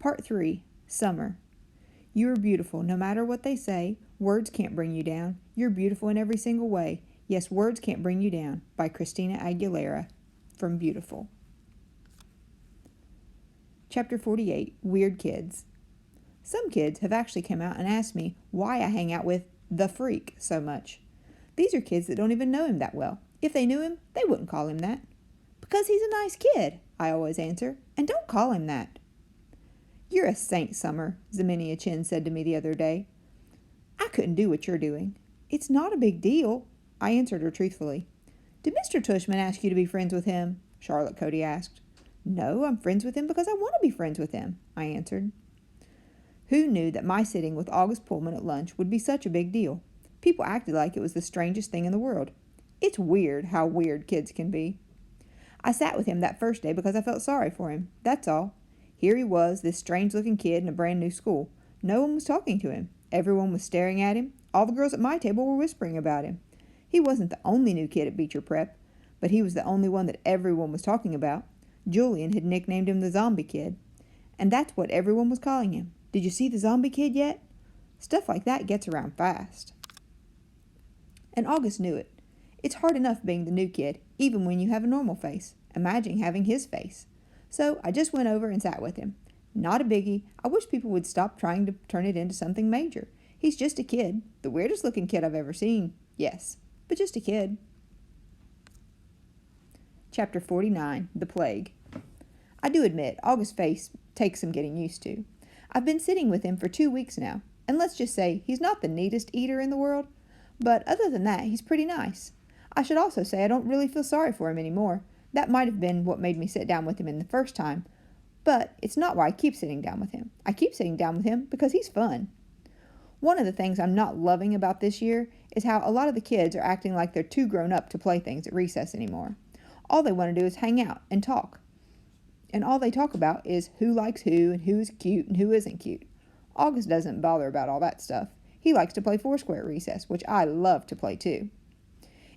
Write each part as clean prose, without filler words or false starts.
Part 3. Summer. You are beautiful, no matter what they say. Words can't bring you down. You're beautiful in every single way. Yes, words can't bring you down. By Christina Aguilera. From Beautiful. Chapter 48. Weird Kids. Some kids have actually come out and asked me why I hang out with the freak so much. These are kids that don't even know him that well. If they knew him, they wouldn't call him that. Because he's a nice kid, I always answer, and don't call him that. You're a saint, Summer, Zaminia Chin said to me the other day. I couldn't do what you're doing. It's not a big deal, I answered her truthfully. Did Mr. Tushman ask you to be friends with him? Charlotte Cody asked. No, I'm friends with him because I want to be friends with him, I answered. Who knew that my sitting with August Pullman at lunch would be such a big deal? People acted like it was the strangest thing in the world. It's weird how weird kids can be. I sat with him that first day because I felt sorry for him, that's all. Here he was, this strange-looking kid in a brand-new school. No one was talking to him. Everyone was staring at him. All the girls at my table were whispering about him. He wasn't the only new kid at Beecher Prep, but he was the only one that everyone was talking about. Julian had nicknamed him the Zombie Kid. And that's what everyone was calling him. Did you see the Zombie Kid yet? Stuff like that gets around fast. And August knew it. It's hard enough being the new kid, even when you have a normal face. Imagine having his face. So I just went over and sat with him. Not a biggie. I wish people would stop trying to turn it into something major. He's just a kid. The weirdest looking kid I've ever seen. Yes, but just a kid. Chapter 49. The Plague. I do admit, August's face takes some getting used to. I've been sitting with him for 2 weeks now, and let's just say he's not the neatest eater in the world, but other than that, he's pretty nice. I should also say I don't really feel sorry for him anymore. That might have been what made me sit down with him in the first time, but it's not why I keep sitting down with him. I keep sitting down with him because he's fun. One of the things I'm not loving about this year is how a lot of the kids are acting like they're too grown up to play things at recess anymore. All they want to do is hang out and talk. And all they talk about is who likes who and who is cute and who isn't cute. August doesn't bother about all that stuff. He likes to play Foursquare at recess, which I love to play too.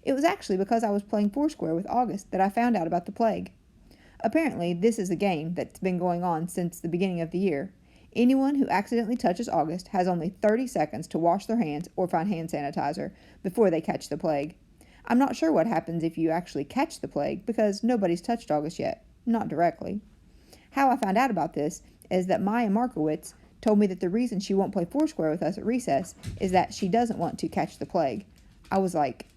It was actually because I was playing Foursquare with August that I found out about the plague. Apparently, this is a game that's been going on since the beginning of the year. Anyone who accidentally touches August has only 30 seconds to wash their hands or find hand sanitizer before they catch the plague. I'm not sure what happens if you actually catch the plague because nobody's touched August yet, not directly. How I found out about this is that Maya Markowitz told me that the reason she won't play Foursquare with us at recess is that she doesn't want to catch the plague. I was like,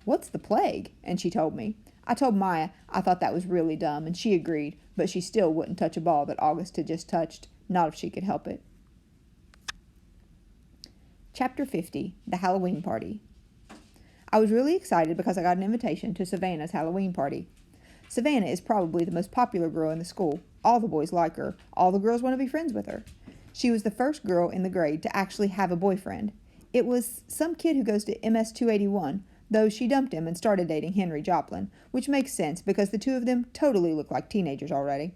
what's the plague? And she told me. I told Maya I thought that was really dumb, and she agreed, but she still wouldn't touch a ball that August had just touched, not if she could help it. Chapter 50. The Halloween Party. I was really excited because I got an invitation to Savannah's Halloween party. Savannah is probably the most popular girl in the school. All the boys like her. All the girls want to be friends with her. She was the first girl in the grade to actually have a boyfriend. It was some kid who goes to MS 281, though she dumped him and started dating Henry Joplin, which makes sense because the two of them totally look like teenagers already.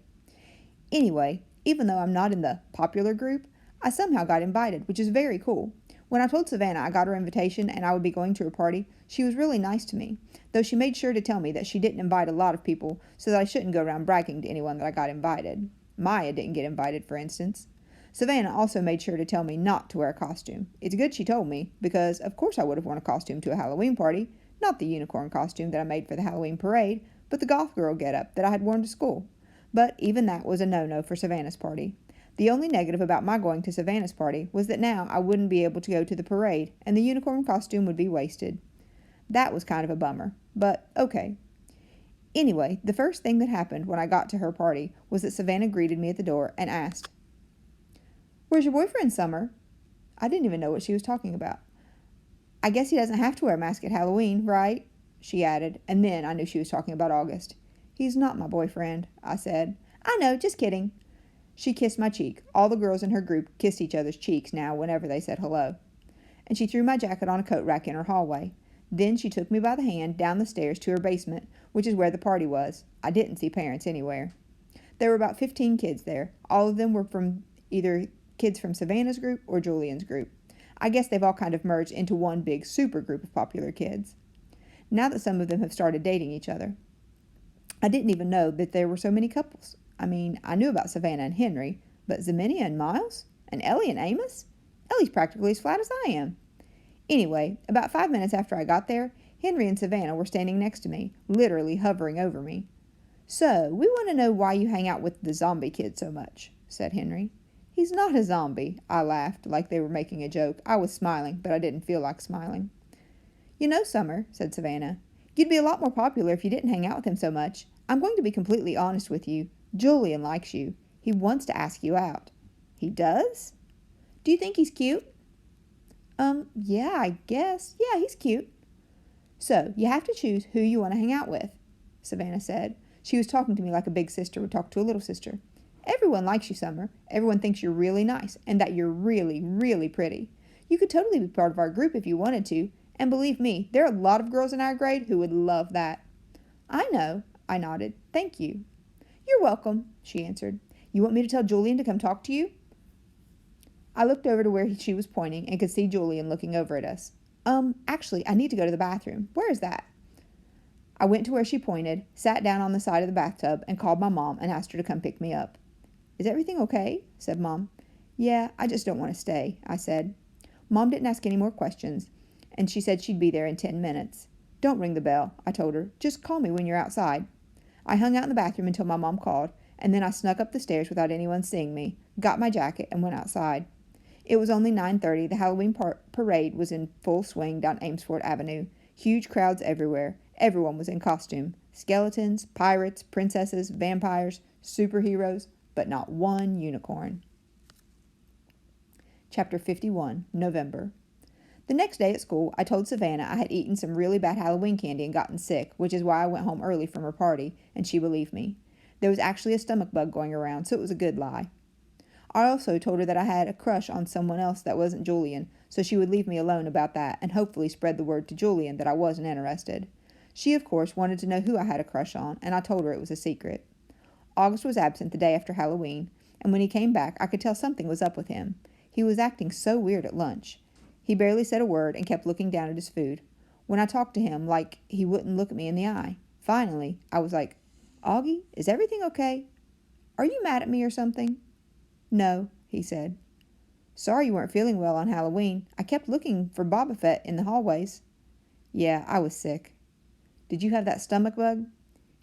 Anyway, even though I'm not in the popular group, I somehow got invited, which is very cool. When I told Savannah I got her invitation and I would be going to her party, she was really nice to me, though she made sure to tell me that she didn't invite a lot of people so that I shouldn't go around bragging to anyone that I got invited. Maya didn't get invited, for instance. Savannah also made sure to tell me not to wear a costume. It's good she told me, because of course I would have worn a costume to a Halloween party, not the unicorn costume that I made for the Halloween parade, but the goth girl getup that I had worn to school. But even that was a no-no for Savannah's party. The only negative about my going to Savannah's party was that now I wouldn't be able to go to the parade, and the unicorn costume would be wasted. That was kind of a bummer, but okay. Anyway, the first thing that happened when I got to her party was that Savannah greeted me at the door and asked, "Where's your boyfriend, Summer?" I didn't even know what she was talking about. "I guess he doesn't have to wear a mask at Halloween, right?" she added, and then I knew she was talking about August. "He's not my boyfriend," I said. "I know, just kidding." She kissed my cheek. All the girls in her group kissed each other's cheeks now whenever they said hello. And she threw my jacket on a coat rack in her hallway. Then she took me by the hand down the stairs to her basement, which is where the party was. I didn't see parents anywhere. There were about 15 kids there. All of them were from either kids from Savannah's group or Julian's group. I guess they've all kind of merged into one big super group of popular kids. Now that some of them have started dating each other. I didn't even know that there were so many couples. I mean, I knew about Savannah and Henry, But Zenobia and Miles? And Ellie and Amos? Ellie's practically as flat as I am. Anyway, about 5 minutes after I got there, Henry and Savannah were standing next to me, literally hovering over me. So, we want to know why you hang out with the zombie kid so much, said Henry. He's not a zombie, I laughed, like they were making a joke. I was smiling, but I didn't feel like smiling. You know, Summer, said Savannah, you'd be a lot more popular if you didn't hang out with him so much. I'm going to be completely honest with you. Julian likes you. He wants to ask you out. He does? Do you think he's cute? Yeah, I guess. Yeah, he's cute. So, you have to choose who you want to hang out with, Savannah said. She was talking to me like a big sister would talk to a little sister. Everyone likes you, Summer. Everyone thinks you're really nice and that you're really, really pretty. You could totally be part of our group if you wanted to, and believe me, there are a lot of girls in our grade who would love that. I know, I nodded. Thank you. You're welcome, she answered. You want me to tell Julian to come talk to you? I looked over to where she was pointing and could see Julian looking over at us. Actually, I need to go to the bathroom. Where is that? I went to where she pointed, sat down on the side of the bathtub, and called my mom and asked her to come pick me up. Is everything okay? Said Mom. Yeah, I just don't want to stay, I said. Mom didn't ask any more questions, and she said she'd be there in 10 minutes. Don't ring the bell, I told her. Just call me when you're outside. I hung out in the bathroom until my mom called, and then I snuck up the stairs without anyone seeing me, got my jacket, and went outside. It was only 9:30. The Halloween parade was in full swing down Amesfort Avenue. Huge crowds everywhere. Everyone was in costume. Skeletons, pirates, princesses, vampires, superheroes, but not one unicorn. Chapter 51, November. The next day at school, I told Savannah I had eaten some really bad Halloween candy and gotten sick, which is why I went home early from her party, and she believed me. There was actually a stomach bug going around, so it was a good lie. I also told her that I had a crush on someone else that wasn't Julian, so she would leave me alone about that and hopefully spread the word to Julian that I wasn't interested. She, of course, wanted to know who I had a crush on, and I told her it was a secret. August was absent the day after Halloween, and when he came back, I could tell something was up with him. He was acting so weird at lunch. He barely said a word and kept looking down at his food. When I talked to him, like, he wouldn't look at me in the eye. Finally, I was like, Augie, is everything okay? Are you mad at me or something? No, he said. Sorry you weren't feeling well on Halloween. I kept looking for Boba Fett in the hallways. Yeah, I was sick. Did you have that stomach bug?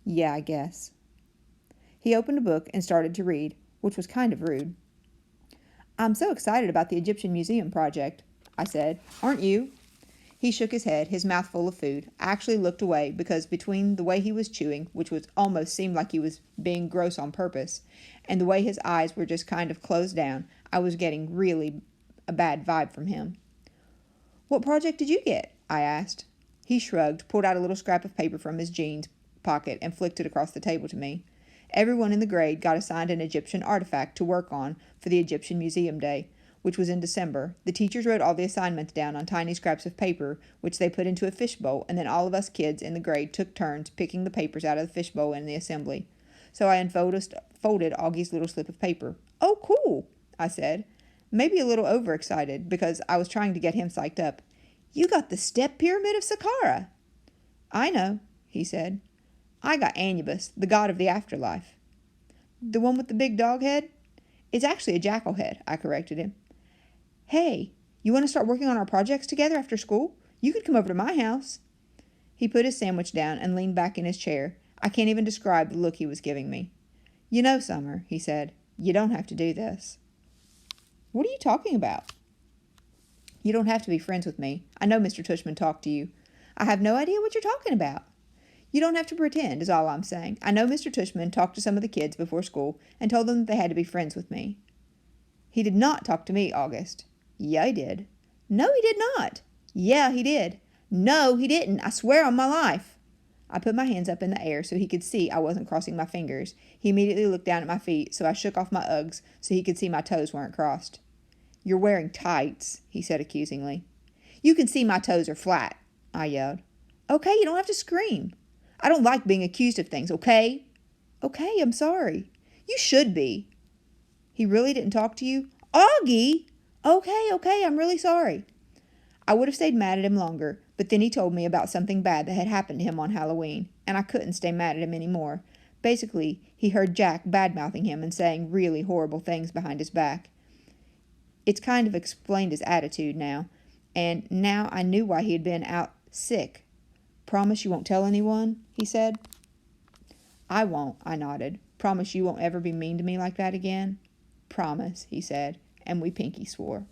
Yeah, I guess. He opened a book and started to read, which was kind of rude. I'm so excited about the Egyptian Museum project, I said. Aren't you? He shook his head, his mouth full of food. I actually looked away because between the way he was chewing, which was almost seemed like he was being gross on purpose, and the way his eyes were just kind of closed down, I was getting really a bad vibe from him. What project did you get? I asked. He shrugged, pulled out a little scrap of paper from his jeans pocket, and flicked it across the table to me. Everyone in the grade got assigned an Egyptian artifact to work on for the Egyptian Museum Day, which was in December. The teachers wrote all the assignments down on tiny scraps of paper, which they put into a fishbowl, and then all of us kids in the grade took turns picking the papers out of the fishbowl in the assembly. So I folded Augie's little slip of paper. Oh, cool, I said, maybe a little overexcited because I was trying to get him psyched up. You got the step pyramid of Saqqara. I know, he said. I got Anubis, the god of the afterlife. The one with the big dog head? It's actually a jackal head, I corrected him. Hey, you want to start working on our projects together after school? You could come over to my house. He put his sandwich down and leaned back in his chair. I can't even describe the look he was giving me. You know, Summer, he said, you don't have to do this. What are you talking about? You don't have to be friends with me. I know Mr. Tushman talked to you. I have no idea what you're talking about. You don't have to pretend, is all I'm saying. I know Mr. Tushman talked to some of the kids before school and told them that they had to be friends with me. He did not talk to me, August. Yeah, he did. No, he did not. Yeah, he did. No, he didn't. I swear on my life. I put my hands up in the air so he could see I wasn't crossing my fingers. He immediately looked down at my feet, so I shook off my Uggs so he could see my toes weren't crossed. You're wearing tights, he said accusingly. You can see my toes are flat, I yelled. Okay, you don't have to scream. I don't like being accused of things, okay? Okay, I'm sorry. You should be. He really didn't talk to you? Augie! Okay, I'm really sorry. I would have stayed mad at him longer, but then he told me about something bad that had happened to him on Halloween, and I couldn't stay mad at him any more. Basically, he heard Jack bad-mouthing him and saying really horrible things behind his back. It's kind of explained his attitude now, and now I knew why he had been out sick. "Promise you won't tell anyone?" he said. "I won't," I nodded. "Promise you won't ever be mean to me like that again?" "Promise," he said, and we pinky swore.